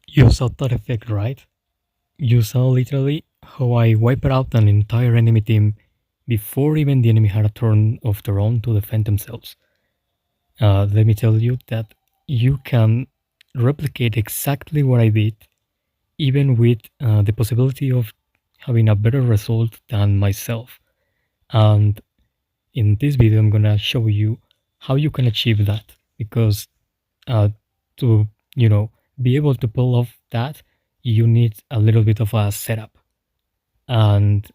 You saw that effect, right? You saw literally how I wiped out an entire enemy team before even the enemy had a turn of their own to defend themselves. Let me tell you that you can replicate exactly what I did, even with the possibility of having a better result than myself. And in this video, I'm gonna show you how you can achieve that. Because to be able to pull off that, you need a little bit of a setup. And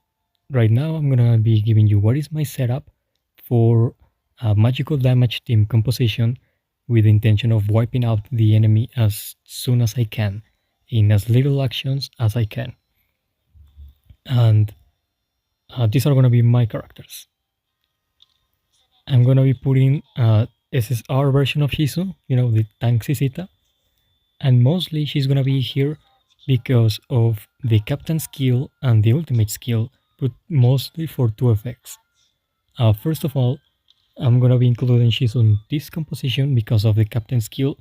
right now, I'm gonna be giving you what is my setup for a magical damage team composition with the intention of wiping out the enemy as soon as I can, in as little actions as I can. And these are gonna be my characters. I'm gonna be putting SSR version of Shizu, the tank Sisita, and mostly she's gonna be here because of the captain skill and the ultimate skill, but mostly for two effects. First of all, I'm gonna be including Shizu in this composition because of the captain skill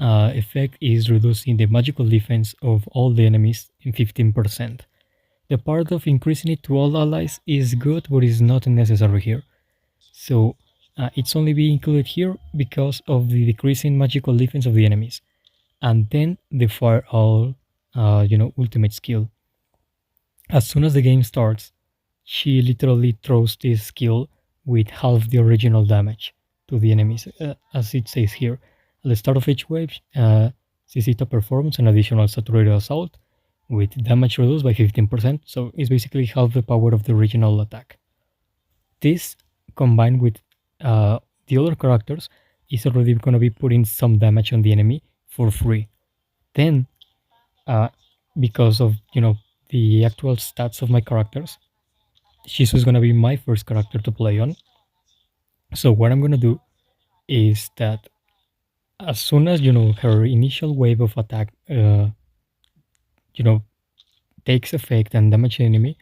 effect is reducing the magical defense of all the enemies in 15%. The part of increasing it to all allies is good, but is not necessary here. So it's only being included here because of the decreasing magical defense of the enemies. And then the fire all, ultimate skill. As soon as the game starts, she literally throws this skill with half the original damage to the enemies, as it says here. At the start of each wave, Cicita performs an additional saturated assault with damage reduced by 15%, so it's basically half the power of the original attack. This, combined with the other characters, is already going to be putting some damage on the enemy for free. Then, because of the actual stats of my characters, Shizu is going to be my first character to play on. So what I'm going to do is that as soon as her initial wave of attack takes effect and damage the enemy,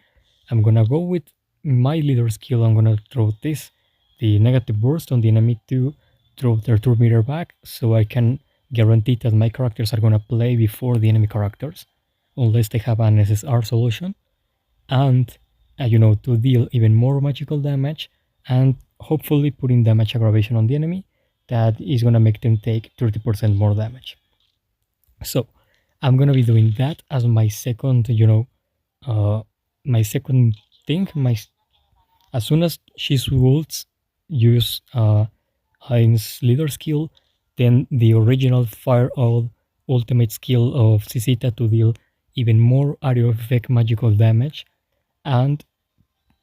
I'm gonna go with my leader skill. I'm gonna throw the negative burst on the enemy to throw their turn meter back, so I can guarantee that my characters are gonna play before the enemy characters, unless they have an SSR solution, and to deal even more magical damage and hopefully putting damage aggravation on the enemy that is gonna make them take 30% more damage. So I'm gonna be doing that as my second, my second thing. As soon as she's rules use Hein's leader skill, then the original fire all ultimate skill of Cicita to deal even more area of effect magical damage, and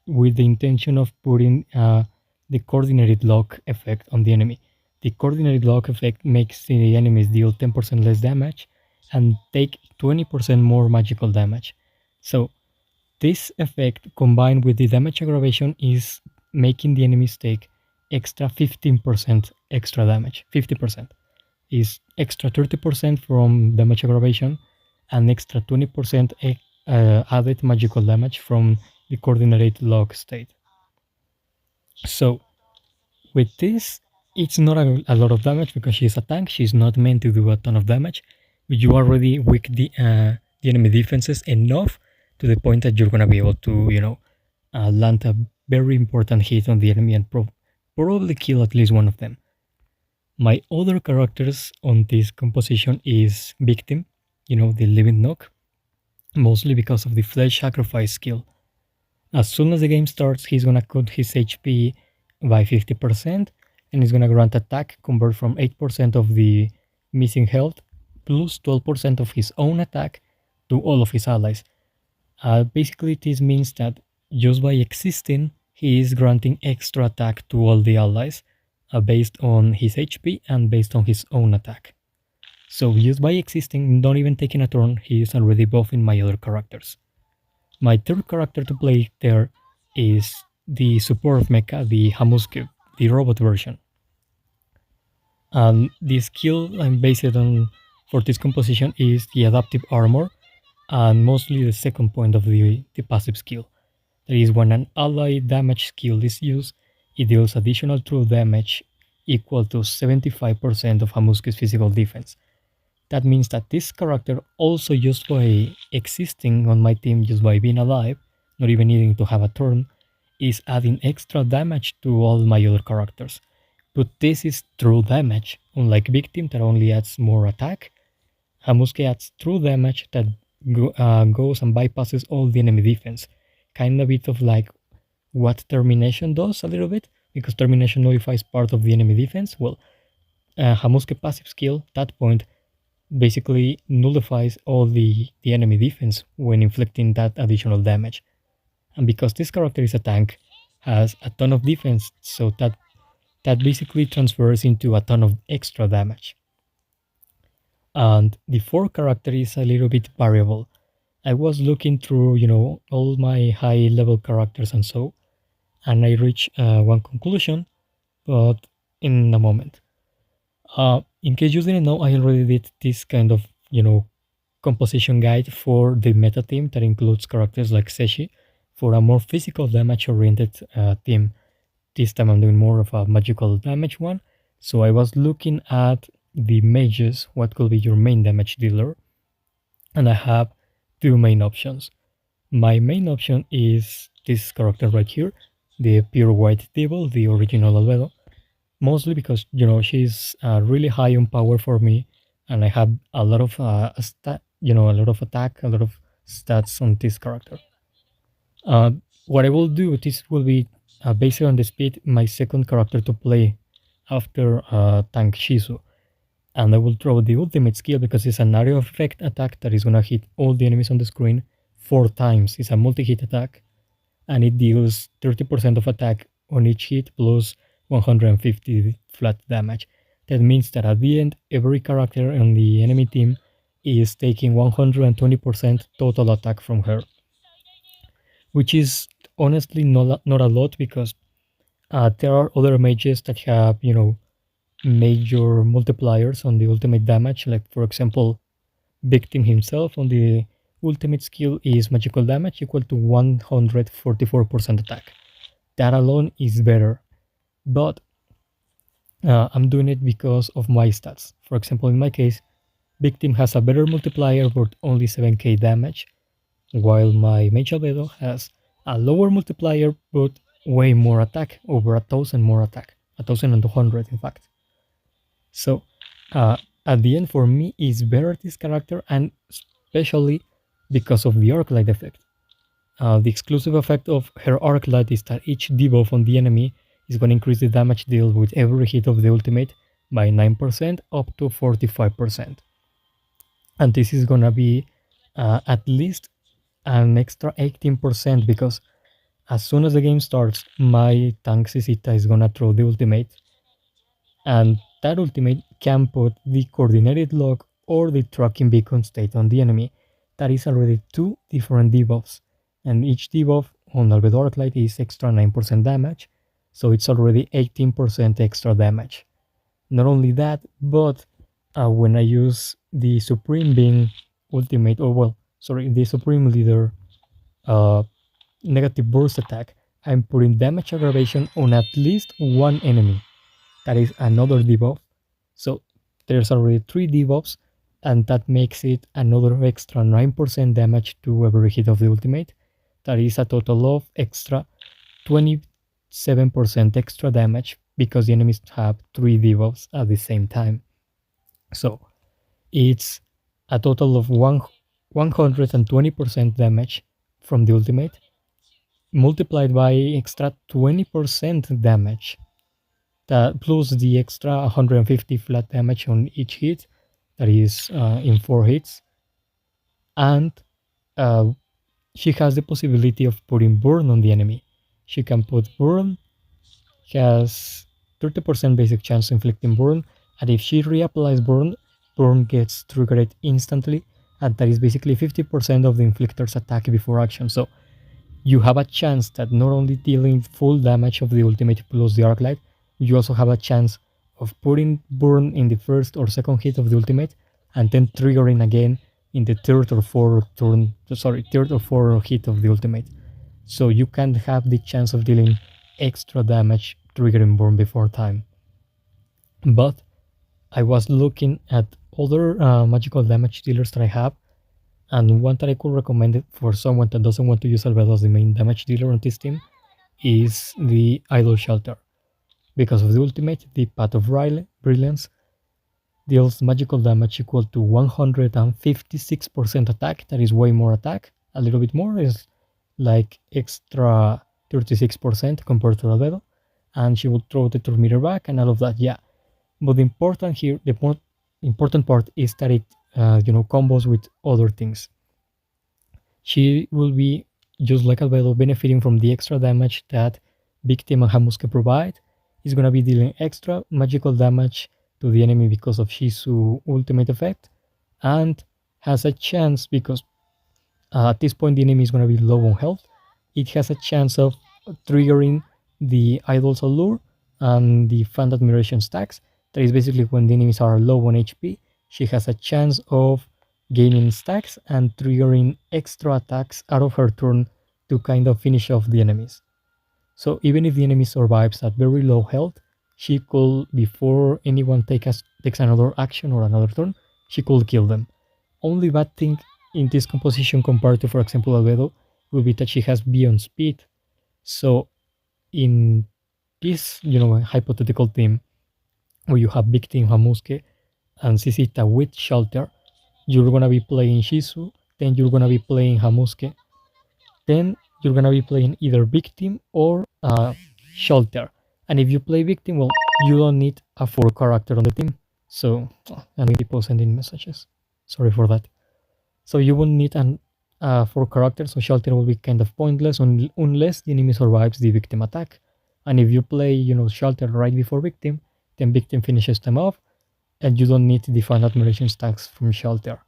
with the intention of putting the coordinated lock effect on the enemy. The coordinated lock effect makes the enemies deal 10% less damage and take 20% more magical damage. So this effect combined with the damage aggravation is making the enemies take extra 15% extra damage. 50% is extra 30% from damage aggravation and extra 20% added magical damage from the coordinated lock state. So with this, it's not a lot of damage because she's a tank. She's not meant to do a ton of damage. But you already weak the enemy defenses enough to the point that you're gonna be able to, land a very important hit on the enemy and probably kill at least one of them. My other characters on this composition is Victim, the Living Knock, mostly because of the Flesh Sacrifice skill. As soon as the game starts, he's gonna cut his HP by 50% and he's gonna grant attack convert from 8% of the missing health plus 12% of his own attack to all of his allies. Basically, this means that just by existing, he is granting extra attack to all the allies based on his HP and based on his own attack. So just by existing, not even taking a turn, he is already buffing my other characters. My third character to play there is the support mecha, the Hamuske, the robot version. And the skill I'm based on for this composition is the adaptive armor, and mostly the second point of the passive skill. That is, when an ally damage skill is used, it deals additional true damage equal to 75% of Hamuske's physical defense. That means that this character, also used by existing on my team just by being alive, not even needing to have a turn, is adding extra damage to all my other characters. But this is true damage, unlike Victim that only adds more attack. Hamuske adds true damage that goes and bypasses all the enemy defense. Kind of bit of like what Termination does a little bit, because Termination nullifies part of the enemy defense. Well, Hamuske passive skill, that point, basically nullifies all the enemy defense when inflicting that additional damage. And because this character is a tank, has a ton of defense, so that basically transfers into a ton of extra damage. And the fourth character is a little bit variable. I was looking through, all my high level characters and so, and I reached one conclusion, but in a moment. In case you didn't know, I already did this kind of, composition guide for the meta team that includes characters like Seshi for a more physical damage oriented team. This time I'm doing more of a magical damage one. So I was looking at the mages, what could be your main damage dealer, and I have two main options. My main option is this character right here, the pure white devil, the original Albedo, mostly because she's really high on power for me, and I have a lot of a lot of attack, a lot of stats on this character. Uh, what I will do, this will be based on the speed, my second character to play after Tank Shizu. And I will throw the ultimate skill because it's an area of effect attack that is gonna hit all the enemies on the screen 4 times. It's a multi-hit attack, and it deals 30% of attack on each hit plus 150 flat damage. That means that at the end, every character on the enemy team is taking 120% total attack from her, which is honestly not a lot because there are other mages that have, major multipliers on the ultimate damage. Like, for example, Victim himself on the ultimate skill is magical damage equal to 144% attack. That alone is better, but I'm doing it because of my stats. For example, in my case, Victim has a better multiplier but only 7k damage, while my Mage Albedo has a lower multiplier but way more attack, over 1000 more attack, 1200 in fact. So at the end, for me, is better this character, and especially because of the arc light effect. The exclusive effect of her arc light is that each debuff on the enemy is going to increase the damage dealt with every hit of the ultimate by 9% up to 45%. And this is going to be at least an extra 18% because as soon as the game starts, my tank Sisita is going to throw the ultimate, and that ultimate can put the coordinated lock or the tracking beacon state on the enemy. That is already 2 different debuffs, and each debuff on Albedo Arclight is extra 9% damage, so it's already 18% extra damage. Not only that, but when I use the Supreme Being ultimate, the Supreme Leader negative burst attack, I'm putting damage aggravation on at least one enemy. That is another debuff. So there's already 3 debuffs, and that makes it another extra 9% damage to every hit of the ultimate. That is a total of extra 27% extra damage because the enemies have 3 debuffs at the same time. So it's a total of 120% damage from the ultimate multiplied by extra 20% damage, that plus the extra 150 flat damage on each hit, that is in 4 hits. And she has the possibility of putting burn on the enemy. She can put burn, has 30% basic chance of inflicting burn, and if she reapplies burn, burn gets triggered instantly, and that is basically 50% of the inflictor's attack before action. So you have a chance that not only dealing full damage of the ultimate plus the arc light, you also have a chance of putting burn in the first or second hit of the ultimate, and then triggering again in the third or fourth hit of the ultimate. So you can have the chance of dealing extra damage triggering burn before time. But I was looking at other magical damage dealers that I have, and one that I could recommend it for someone that doesn't want to use Albedo as the main damage dealer on this team is the Idol Shelter. Because of the ultimate, the Path of Brilliance deals magical damage equal to 156% attack. That is way more attack. A little bit more is like extra 36% compared to Albedo. And she will throw the Tormeter back and all of that, yeah. But the more important part is that it combos with other things. She will be, just like Albedo, benefiting from the extra damage that Victim and Hamuske provide. Is going to be dealing extra magical damage to the enemy because of Shizu ultimate effect, and has a chance, because at this point the enemy is going to be low on health, it has a chance of triggering the Idol's Allure and the Fan Admiration stacks. That is basically when the enemies are low on HP, she has a chance of gaining stacks and triggering extra attacks out of her turn to kind of finish off the enemies. So even if the enemy survives at very low health, she could, before anyone takes another action or another turn, she could kill them. Only bad thing in this composition compared to, for example, Albedo, will be that she has Beyond Speed. So in this, hypothetical team, where you have Victim, Hamuske, and Sisita with Shelter, you're gonna be playing Shizu, then you're gonna be playing Hamuske, then you're gonna be playing either Victim or Shelter. And if you play Victim, well, you don't need a 4 character on the team. So, and people sending messages. Sorry for that. So you won't need an 4 character, so Shelter will be kind of pointless unless the enemy survives the Victim attack. And if you play, Shelter right before Victim, then Victim finishes them off, and you don't need the Fan Admiration stacks from Shelter.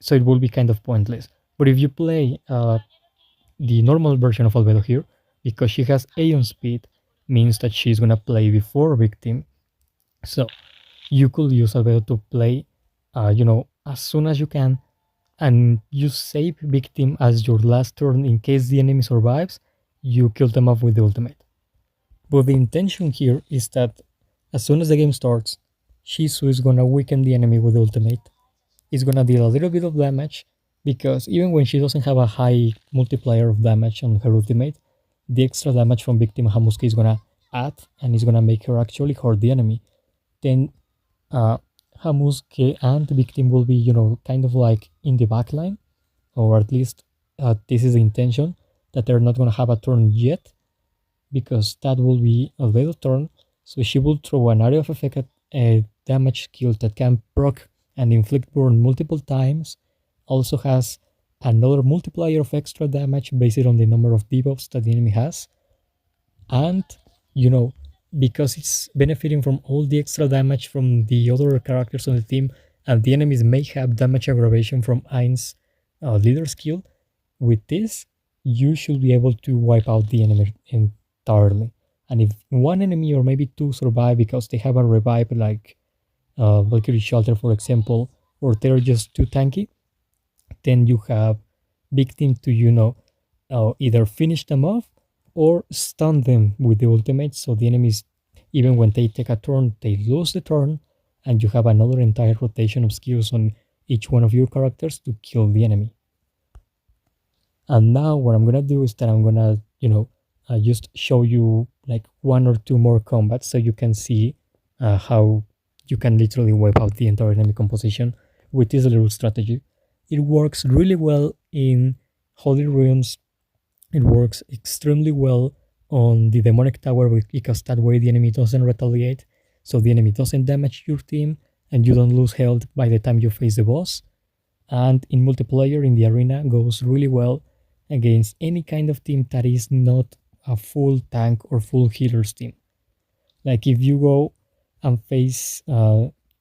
So it will be kind of pointless. But if you play the normal version of Albedo here, because she has Aeon Speed, means that she's gonna play before Victim. So you could use Albedo to play, as soon as you can, and you save Victim as your last turn in case the enemy survives, you kill them off with the ultimate. But the intention here is that as soon as the game starts, Shizu is gonna weaken the enemy with the ultimate. It's gonna deal a little bit of damage, because even when she doesn't have a high multiplier of damage on her ultimate, the extra damage from Victim Hamuske is gonna add, and is gonna make her actually hurt the enemy. Then Hamuske and Victim will be, kind of like in the backline, or at least this is the intention, that they're not gonna have a turn yet, because that will be a little turn. So she will throw an area of effect at a damage skill that can proc and inflict burn multiple times. Also has another multiplier of extra damage based on the number of debuffs that the enemy has. And, because it's benefiting from all the extra damage from the other characters on the team, and the enemies may have damage aggravation from Ain's leader skill, with this, you should be able to wipe out the enemy entirely. And if one enemy or maybe two survive because they have a revive, like Valkyrie Shelter, for example, or they're just too tanky, then you have Victim to, either finish them off or stun them with the ultimate, so the enemies, even when they take a turn, they lose the turn, and you have another entire rotation of skills on each one of your characters to kill the enemy. And now what I'm gonna do is that I'm gonna, just show you like one or two more combats so you can see how you can literally wipe out the entire enemy composition with this little strategy. It works really well in Holy Ruins. It works extremely well on the Demonic Tower, because that way the enemy doesn't retaliate, so the enemy doesn't damage your team and you don't lose health by the time you face the boss. And in multiplayer in the arena goes really well against any kind of team that is not a full tank or full healers team. Like if you go and face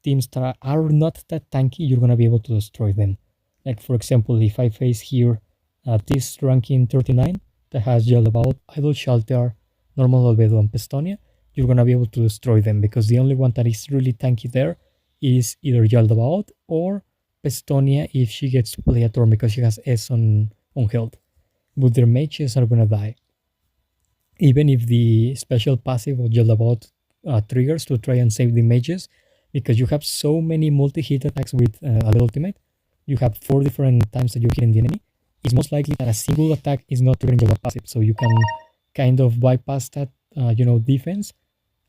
teams that are not that tanky, you're gonna be able to destroy them. Like for example, if I face here this ranking 39 that has Yellow Idol Shelter, Normal Albedo, and Pestonia, you're gonna be able to destroy them, because the only one that is really tanky there is either Yaldabaoth or Pestonia if she gets to play a turn because she has S on health. But their mages are gonna die. Even if the special passive of Yaldabaoth triggers to try and save the mages, because you have so many multi-hit attacks with a ultimate, you have 4 different times that you're hitting the enemy, it's most likely that a single attack is not triggering your passive, so you can kind of bypass that, defense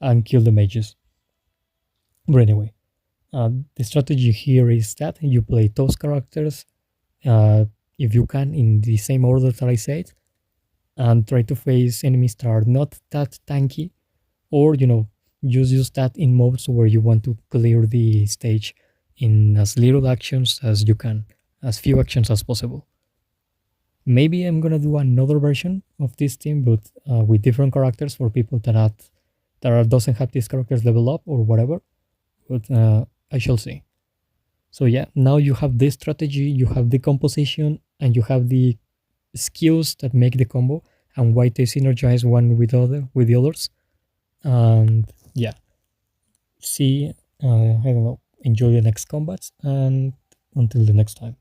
and kill the mages. But anyway, the strategy here is that you play those characters, uh, if you can, in the same order that I said, and try to face enemies that are not that tanky, or just use that in mobs where you want to clear the stage in as little actions as you can, as few actions as possible. Maybe I'm gonna do another version of this team, but with different characters for people doesn't have these characters level up or whatever. But I shall see. So yeah, now you have this strategy, you have the composition, and you have the skills that make the combo and why they synergize one with the others. And yeah, see, I don't know, enjoy the next combats, and until the next time.